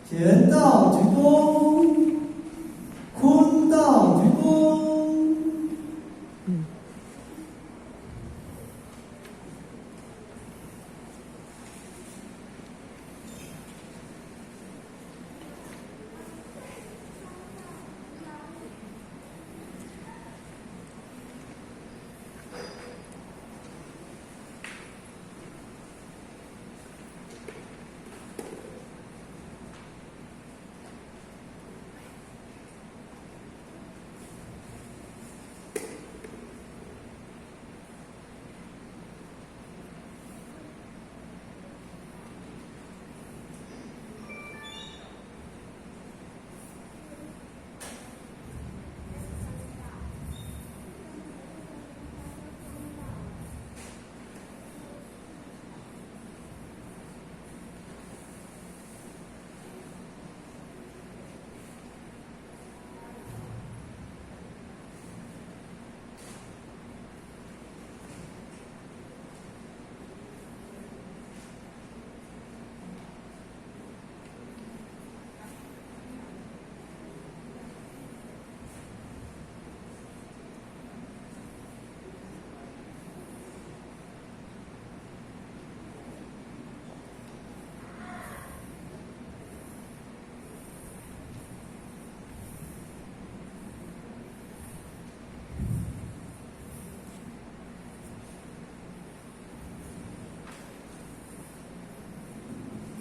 乾道鞠躬，坤道鞠躬。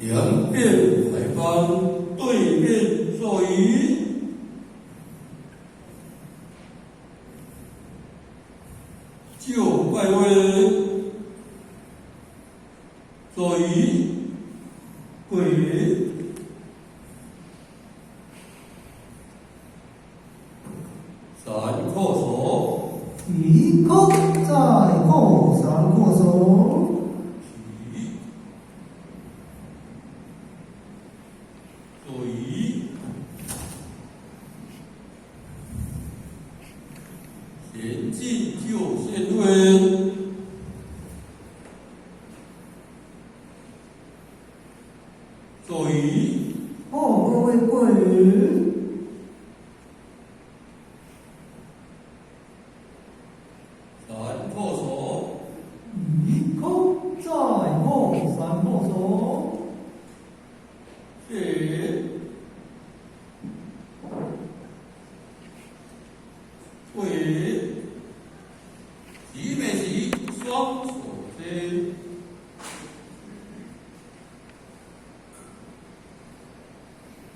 两边海方对面坐椅，就拜位，坐椅，跪礼，三叩首，一叩再叩，三叩首。坐椅，前进就先位，坐椅，后各位跪礼，三叩首，一叩再叩，三叩首。谢，跪礼，齐眉齐，双手接，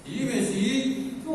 齐眉齐，坐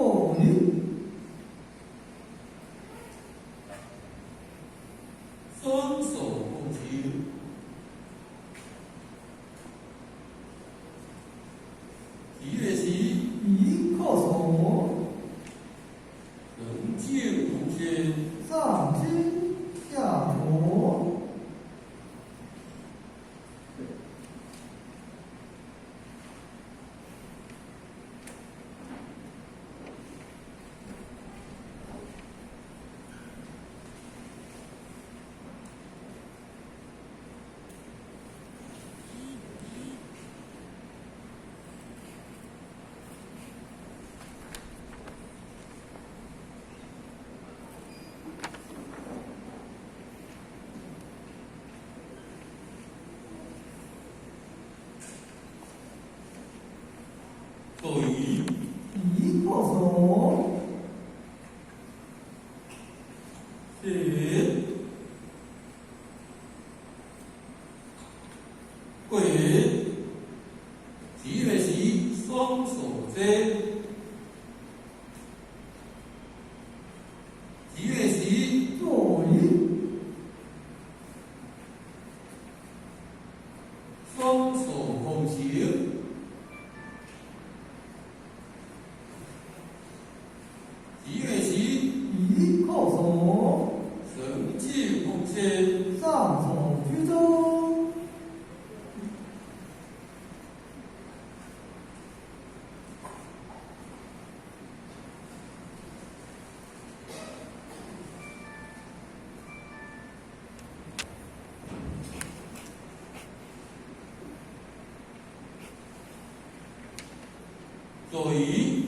座椅，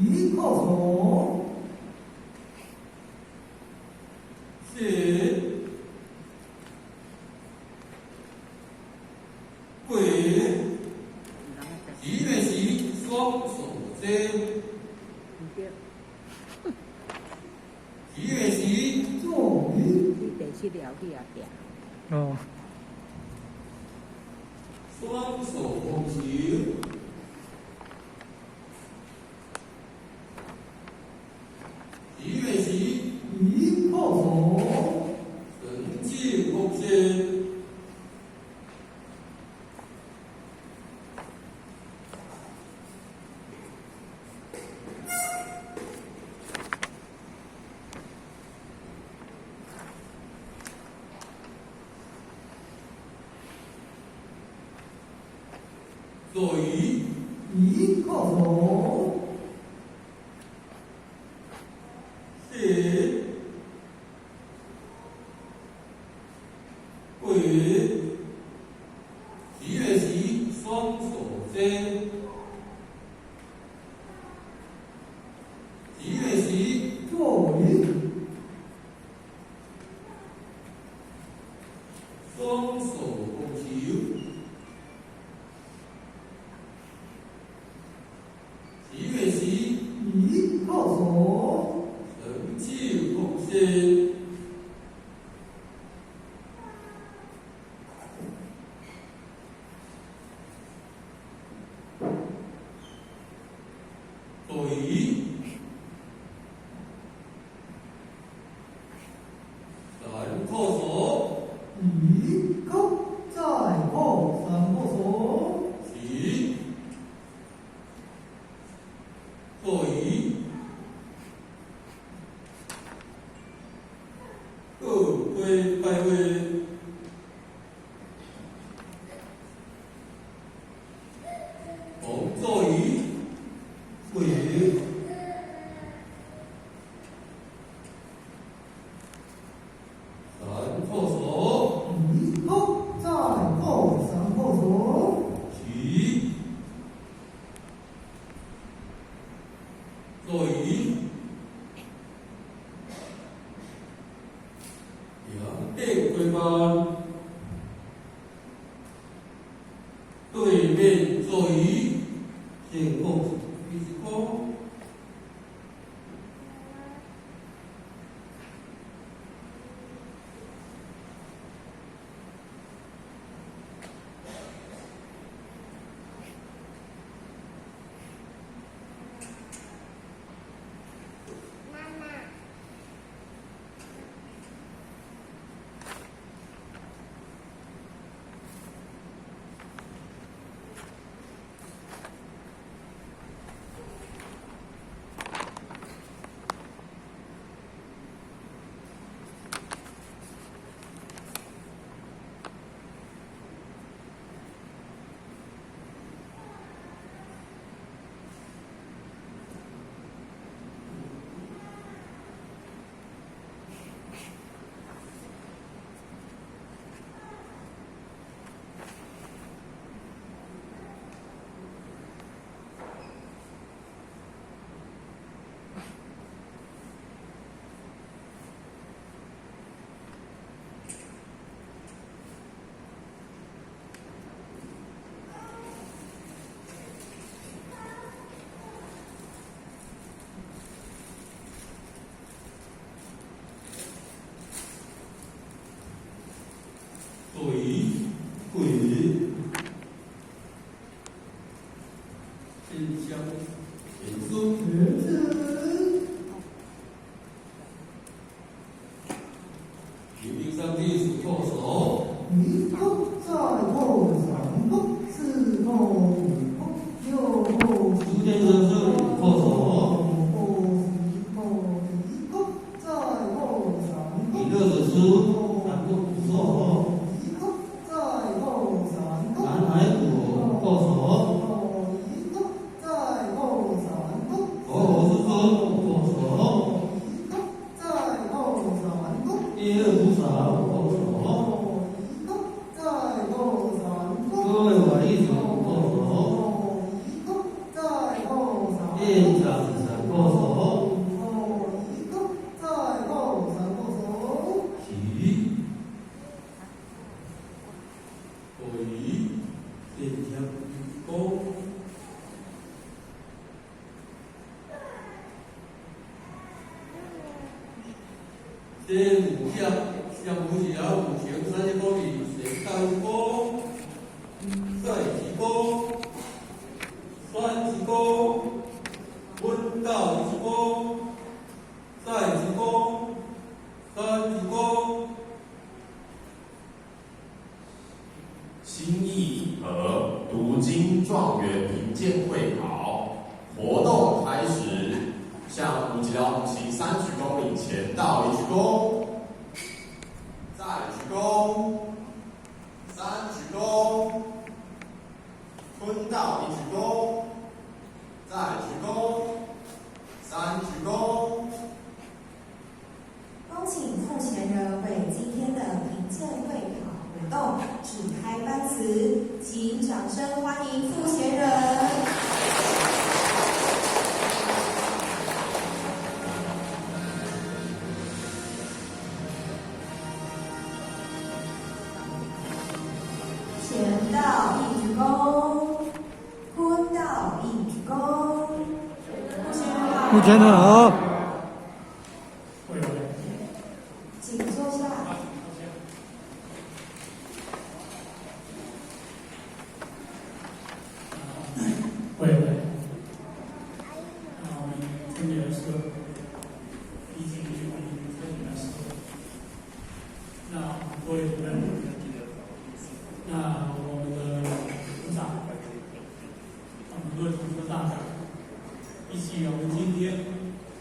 椅靠左，斜跪，起的是双手接，起的是座椅，你第七条去也行。哦，双手放球，起的是椅靠左，神经复线，座椅，椅靠左，斜跪，起的是双手接，起的是座椅，双手放球，起的是椅靠左，神经复线，座椅，三靠手，椅靠再靠三靠左，起，座椅，各归摆位，红座椅，跪，三靠手，椅靠再靠三靠左，起，座椅，两背归班，对面座椅，前后一起空。店长闪过手，后一个，再后闪过手，起，左移，线条一勾，先五下，向五角五行30公里，先到一勾，再一勾，算一勾，温到一勾，再一勾，三一勾。新义和读经状元评鉴会考活动开始，向五级寮行30公里前到1鞠躬，再鞠躬，3鞠躬，坤到1鞠躬，再鞠躬，3鞠躬。恭请傅贤人为今天的评鉴会考活动致开班词，请掌声欢迎傅贤人。前到1鞠躬，坤到1鞠躬。傅贤人好。目前好。请坐下。会会，那我们春节的时候，毕竟离我们春节的时候，那各位主任，那我们的组长，我们各位同学大长，以及我们今天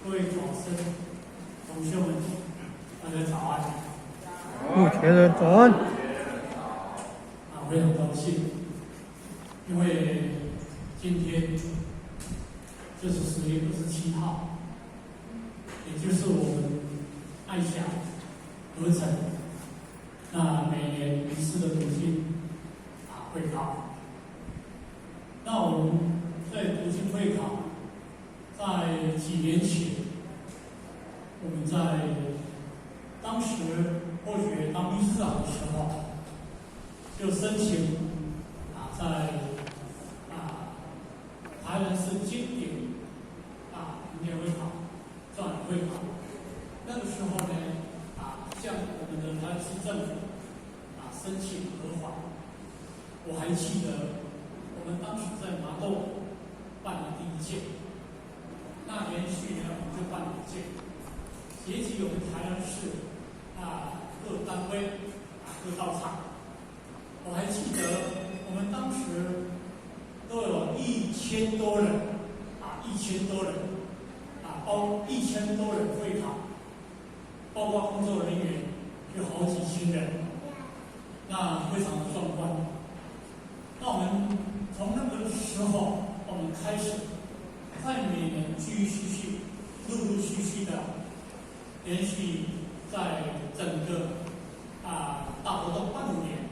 各位考生、同学们，大家早安。目前的早安。我也很高兴，因为今天这是10月27号，也就是我们爱想合成那每年一次的读经会考。那我们在读经会考，在几年前，我们在当时或许当秘书长的时候，就申请在台南市经典评鉴会考、状元会考。那个时候呢，向我们的台南市政府申请核款。我还记得，我们当时在麻豆办了第1届，那连续呢我们就办了2届，结集我们台南市各单位各道场。我还记得我们当时都有1000多人，1000多人包1000多人会考，包括工作人员有好几千人，那非常的壮观。那我们从那个时候，我们开始在每年陆陆续续的连续在整个大活动办5年。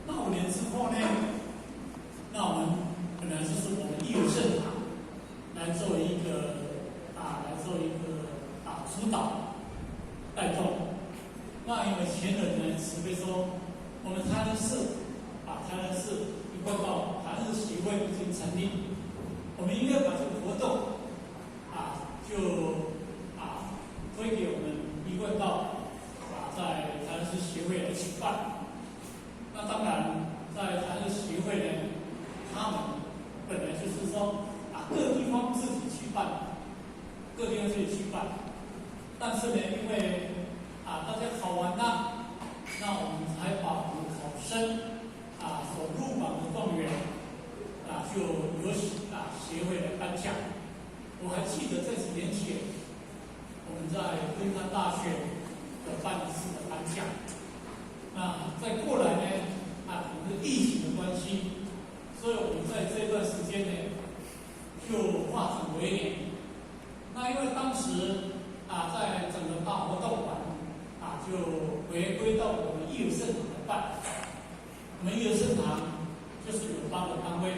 那5年之后呢，那我们本来就是我们义务圣堂来做一个主导带动。那因为前人呢慈悲说，我们台南市一贯道台南市协会已经成立，我们应该把这个活动就推给我们一贯道在台南市协会来举办。那当然，在台南市协会呢，他们本来就是说各地方自己去办，但是呢，因为大家考完了，那我们才把我们考生所入榜的状元就由协会来颁奖。我还记得在几年前，我们在中山大学办1次的颁奖。那再过来呢，我们的疫情的关系，所以我们在这段时间呢，就化整为零。那因为当时在整个大活动完就回归到我们义务圣堂来办。我们义务圣堂就是有8个单位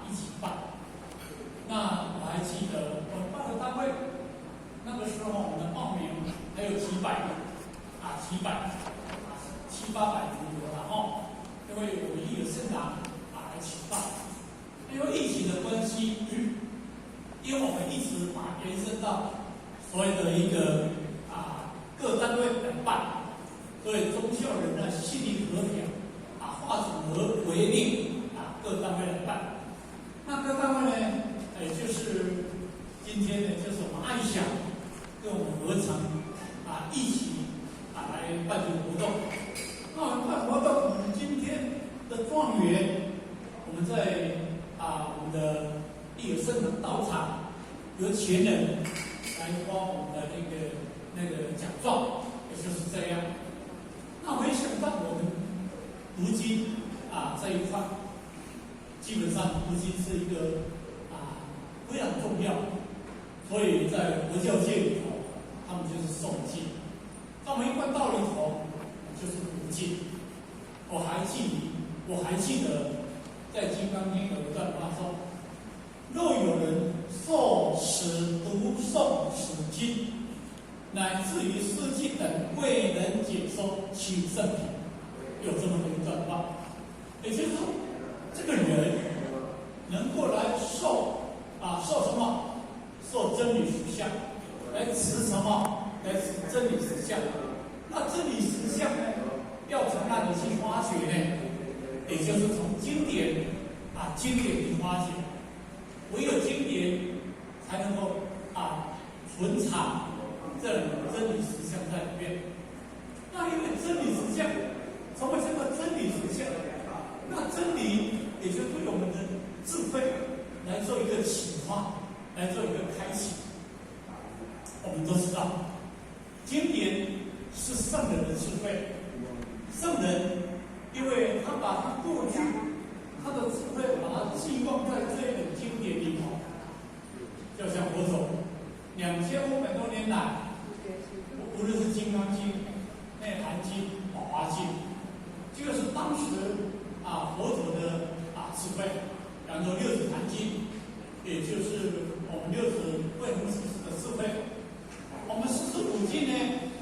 一起办。那我还记得我们办的单位，那个时候我们的报名还有几百人，700、800左右，然后因为我们一个社长来举办，因为疫情的关系，因为我们一直延伸到所谓的一个各单位来办，所以忠孝仁爱、心理和平化整合为令各单位来办。那各单位呢，也就是今天呢，就是我们爱想跟我们合成一起来办这个活动。那我们办活动，我们今天的状元，我们在我们的义友圣人道场，由前人来发我们的那个奖状，也就是这样。那没想到我们读经这一块，基本上读经是一个非常重要，所以在佛教界里头，他们就是诵经。在我们一贯道里头，就是读经。我还记得在《金刚经》有一段话说：“若有人受持读诵此经，乃至于世纪等未能解说其圣品。”有这么一段话，也就是说，这个人能够来受什么？受真理实相，来持什么？来持真理实相。那真理实相呢，要从哪里去发掘呢？也就是从经典去发掘。唯有经典才能够存藏这真理实相在里面。那因为真理实相，成为这个真理实相，那真理也就对我们的智慧来做一个启发，来做一个开启。我们都知道，经典是圣人的智慧。圣人，因为他把他过去他的智慧，把它寄望在这一本经典里头，就像佛祖2500多年来，无论是《金刚经》、《内涵经》、《法华经》，这个是当时佛祖的智慧。然后《六祖坛经》，也就是我们六祖慧能祖师的智慧。我们45经呢，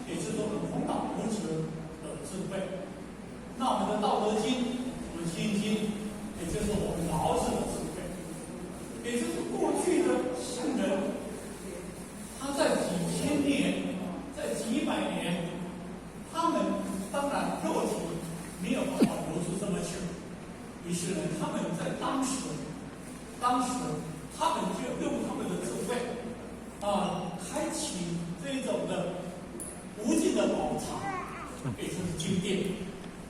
也就是我们弘导佛子的智慧。那我们的《道德经》、我们《心经》，也就是我们老子的智慧，也就是过去的圣人，他在几千年、在几百年，他们当然肉体没有办法活出这么久，于是呢，他们在当时他们就用他们的智慧开启这一种的无尽的宝藏，也就是经典。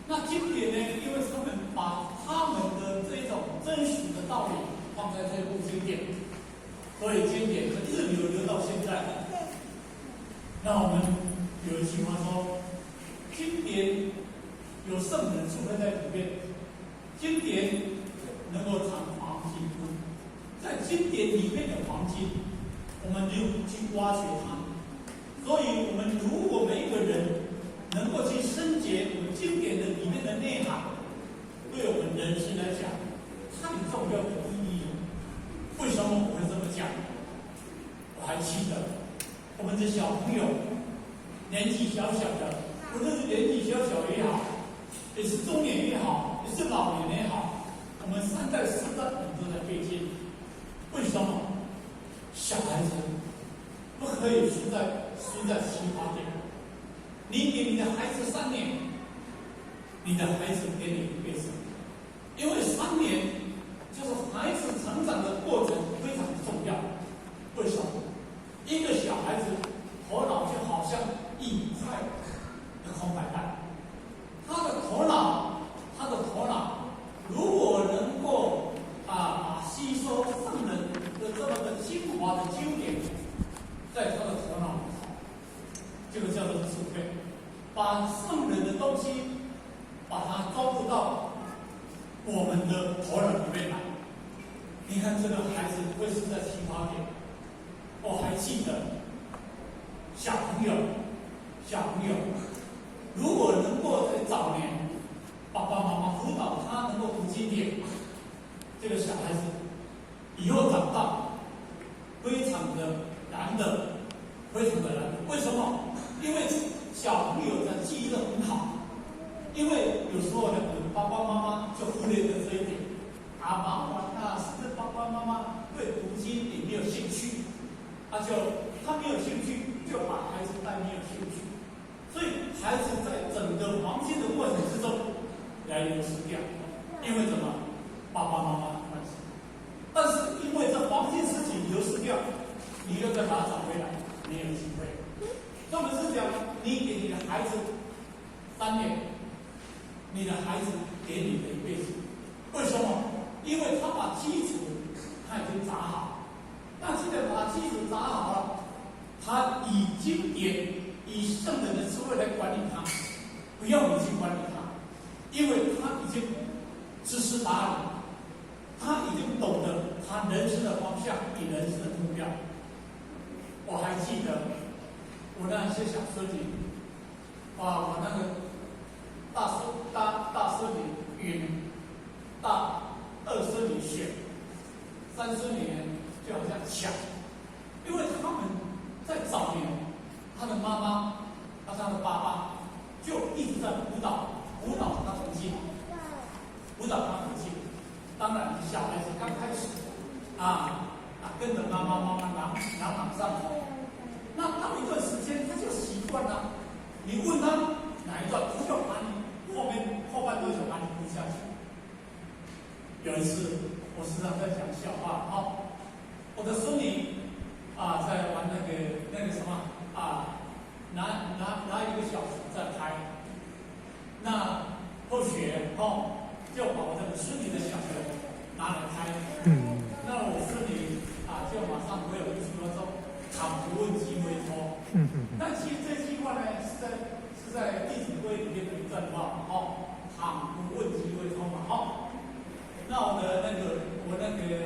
那经典呢，因为他们把他们的这种真实的道理放在这部经典，所以经典一直流到现在。那我们有一句话说，经典有圣人智慧在里面，经典能够藏黄金屋，在经典里面的黄金，我们就去挖掘它。所以我们如果每一个人能够去深解我们经典的里面的内涵，对我们人生来讲太重要的意义。为什么我会这么讲？我还记得我们的小朋友年纪小小的，无论是年纪小小也好，也是中年也好，也是老年也好，我们3代4代我们都在背经。为什么？小孩子不可以输在起跑点。你给你的孩子3年，你的孩子给你1辈子，因为3年就是孩子成长的过程非常重要。为什么？一个小孩子头脑就好像一块的空白蛋，他的头脑如果能够吸收圣人的这么的精华的经典，在他的头脑里头，这个叫做智慧。把圣人的东西，把它招入到我们的头脑里面来。你看这个孩子会是在起跑点。我还记得小朋友，如果能够在早年爸爸妈妈辅导他能够读经典，这个小孩子以后长大常的难得，非常的难得。为什么？因为小朋友的记忆力很好，因为有时候呢，爸爸妈妈就忽略了这一点。麻烦是不是爸爸妈妈对读经也没有兴趣？他没有兴趣，就把孩子带没有兴趣，所以孩子在整个黄金的过程之中来流失掉，因为什么？爸爸妈妈的关系。但是因为这黄金时期流失掉，你又再把它找回来，没有机会。那么是讲，你给你的孩子3年，你的孩子给你的1辈子。为什么？因为他把基础他已经砸好，那既然把基础砸好了，他已经以圣人的智慧来管理他，不要你去管理他，因为他已经知识达理，他已经懂得他人生的方向与人生的目标。我还记得我那些小孙女，我那个大孙女允，二孙女选，3孙女就好像抢，因为他们在早年，他的妈妈和他的爸爸就一直在辅导他父亲，当然，小孩子刚开始跟着妈妈朗上口，那到一段时间他就习惯了。你问他哪一段，他就把你后半段就把你读下去。有一次，我时常在讲笑话，我的孙女在玩那个什么拿1个小时在拍，那后学就把我这个孙女的小学拿来拍，那我孙女就马上回有一句话说“倘不问即为托”，但其实这句话呢是在《弟子规》里面的一段话，倘不问即为托嘛，那我的那个女儿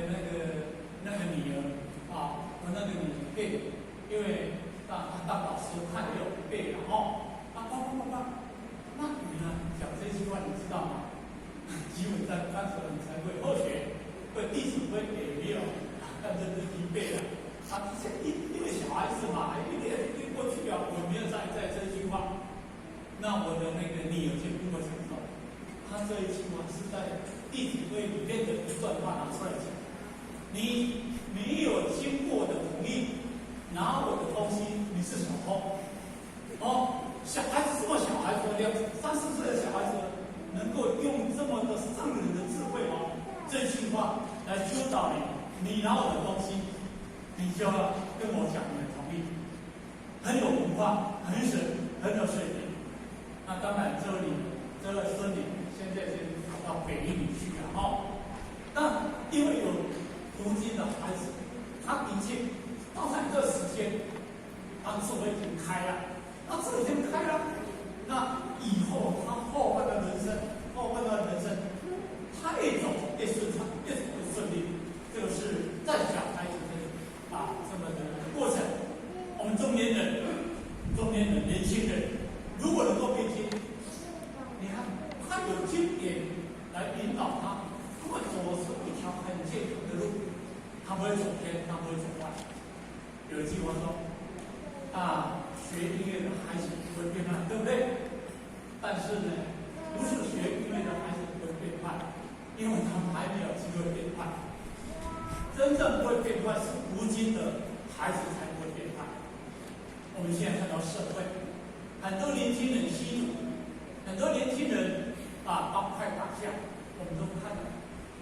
我那个女儿背，因为当老师看也有背了爸，那你呢讲这句话你知道吗？基本上当时你才会后学，会《弟子规》也没有认真去背了。因为小孩子嘛，一念过去了，我没有再这句话。那我的那个女儿就跟我讲说，他这一句话是在《弟子规》里面的一段话拿出来讲。你没有经过的同意拿我的东西，你是小偷。小孩子这么小孩子的样子，3、4岁的小孩子能够用这么的圣人的智慧这句话来教导你，你拿我的东西，你就要跟我讲你的同意，很有文化，很有水平。那当然，这个孙女现在就考到北一女去了那因为有读经的孩子，他的确到他这时间，他智慧已经开了，那以后他后半的人生，他越走越顺畅，越走越顺利。这个是在小孩子这么的过程。我们中年人、年轻人，如果能够背经，你看他有经典来引导他会走出一条很健康的路，他不会走偏，他不会走歪。有一句话说学音乐的孩子不会变慢，对不对？但是呢，不是学音乐的孩子不会变慢，因为他们还没有机会变慢。真正不会变慢是读经的孩子才不会变慢。我们现在看到社会，很多年轻人吸毒，很多年轻人帮派打架，我们都看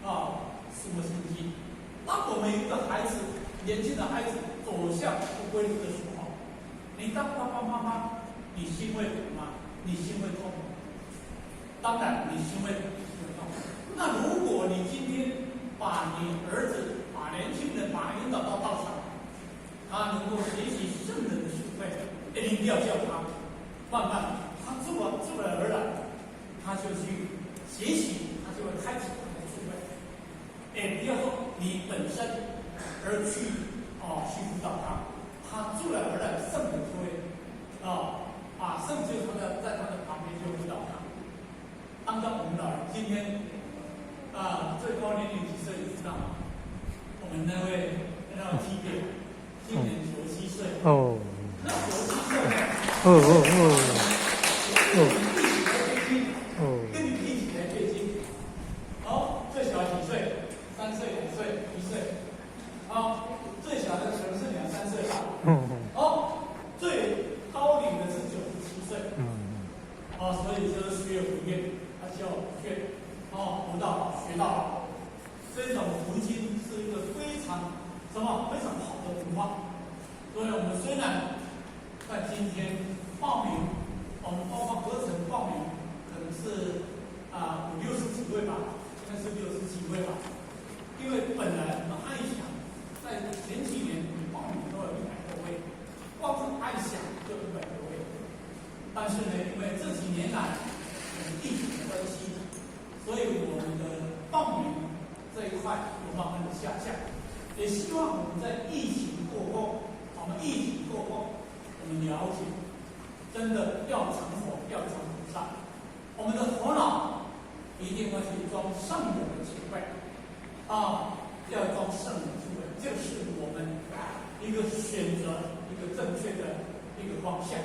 到什么成绩。当我们一个孩子，年轻的孩子走向不归路的时候，你当爸爸妈妈，你心会苦吗？你心会痛吗？当然，你心会痛。那如果你今天把你儿子、把年轻人把他引导到道场，他能够学习圣人的智慧，你不要叫他，慢慢他自然而然，他就去学习，他就会开启他的智慧。不要说你本身而去辅导他自然而然圣人就会圣就在他的旁边就辅导他。按照我们老人今天最高年龄几岁你知道吗？我们那位 T 弟今跟你一起来背经。好，最小几岁？3岁、2岁、1岁。好，最小的可能是2、3岁吧。好，最高龄的是97岁。所以这是学不厌，他叫学，不到学到老。这种读经是一个非常非常好的文化。所以我们虽然在今天报名，我们包括课程报名，可能是50-60几位吧，应该是60几位吧。因为本来我们爱想，在前几年报名都有100多位，光是爱想就100多位。但是呢，因为这几年来疫情的关系，所以我们的报名这一块有慢慢的下降。也希望我们在疫情过后，我们了解，真的要成佛，要成菩萨，我们的头脑一定要去装圣人的智慧要装圣人智慧，这是我们一个选择，一个正确的一个方向。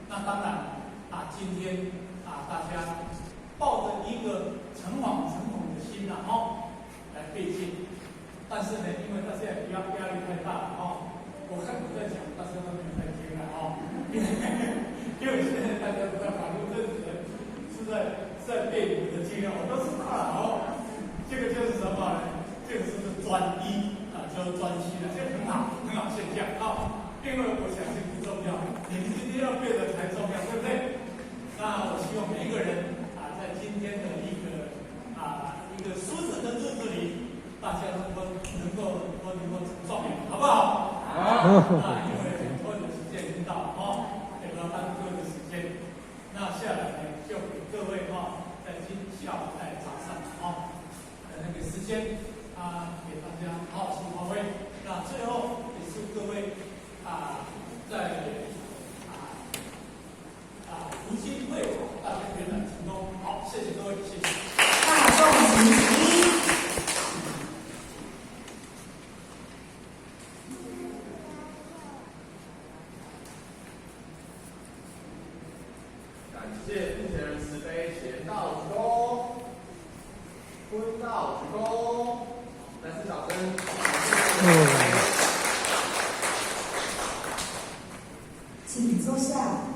那当然今天大家抱着一个诚惶诚恐的心来背经，但是呢，因为大家压力太大了我看我在讲，大家都没有在听了因为现在大家都在反复认识，是在背我的经我都知道了这个就是什么呢？这个就是专一就是专心了，这个很好现象因为我想这不重要，你们今天要背的才重要，对不对？那我希望每一个人在今天的一个舒适的日子里，大家能够成状元，好不好？因为我的时间已经到了也不要耽误各位的时间。那下来呢，就给各位在今下午在早上那个时间给大家好好发挥。那最后也祝各位在读经会大家圆满成功。好，谢谢各位，谢谢。大众集体。感谢父贤人慈悲，贤道鞠躬，坤道鞠躬，再次掌声。请坐下。